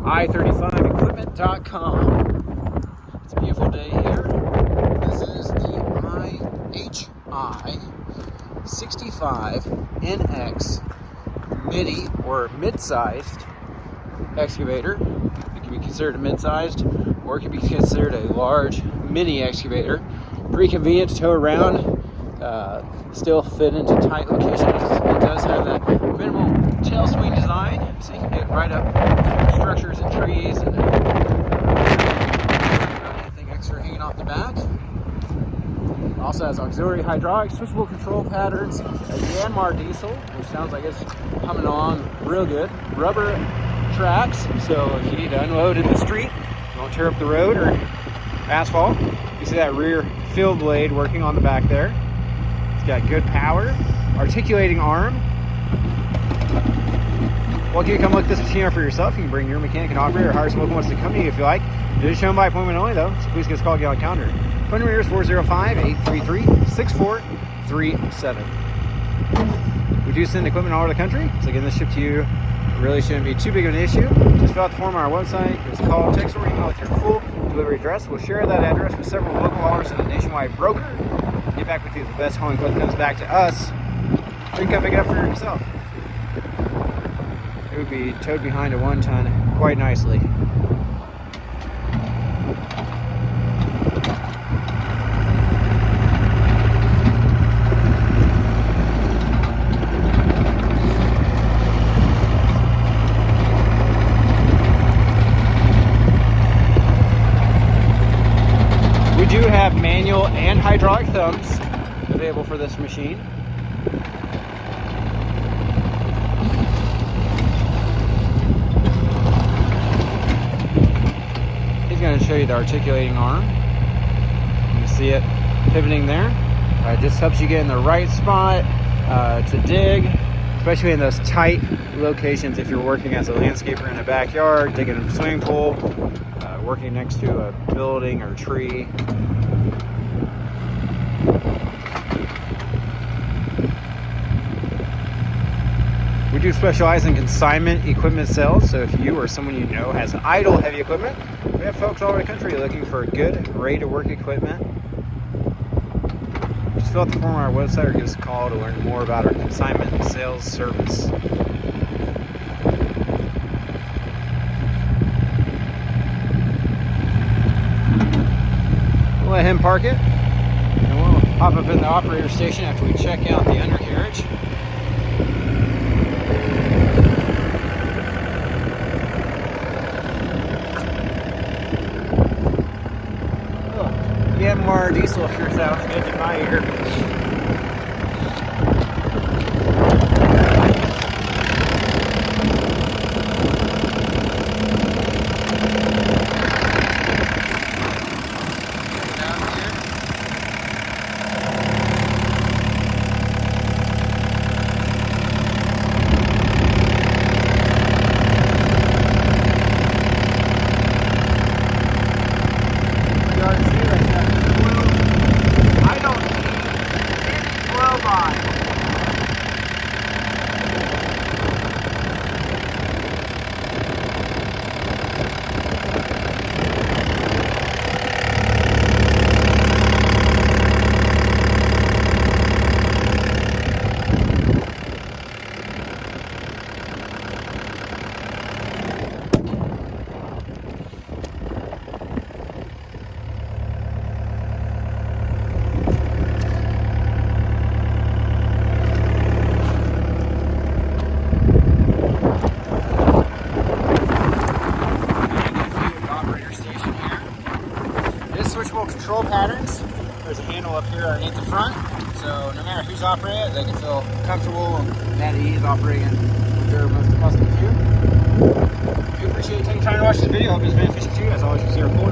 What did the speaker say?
i35equipment.com. It's a beautiful day here. This is the IHI 65NX Midi or mid-sized excavator. It can be considered a mid-sized, or it can be considered a large mini excavator. Pretty convenient to tow around, still fit into tight locations. It does have that minimal tail swing design, so you can get right up structures and trees and anything extra hanging off the back. It also has auxiliary hydraulics, switchable control patterns, a Yanmar diesel, which sounds like it's humming along real good. Rubber tracks, so if you need to unload in the street, you won't tear up the road or asphalt. You see that rear fill blade working on the back there. It's got good power, articulating arm. Well, if you come look at this machine out for yourself, you can bring your mechanic and operator or hire someone who wants to come to you if you like. It is shown by appointment only though, so please give us a call, get on the calendar. Phone number here is 405-833-6437. We do send equipment all over the country, so getting this shipped to you really shouldn't be too big of an issue. Just fill out the form on our website, give us a call, text, or email with your full delivery address. We'll share that address with several local haulers and a nationwide broker. Get back with you. The best hauling equipment comes back to us. You can come pick it up for yourself. It would be towed behind a 1-ton quite nicely. We do have manual and hydraulic thumbs available for this machine. He's going to show you the articulating arm. You can see it pivoting there. It just helps you get in the right spot to dig, especially in those tight locations if you're working as a landscaper in a backyard, digging a swimming pool, working next to a building or tree. We do specialize in consignment equipment sales, so if you or someone you know has idle heavy equipment, we have folks all over the country looking for good, ready-to-work equipment. Just fill out the form on our website or give us a call to learn more about our consignment sales service. We'll let him park it, and we'll hop up in the operator station after we check out the undercarriage. Yanmar diesel sure sounds good to my ear. Switchable control patterns. There's a handle up here underneath the front, so no matter who's operating it, they can feel comfortable and at ease operating what they're most accustomed to. We appreciate you taking time to watch this video. Hope it's beneficial to you. As always, you see our full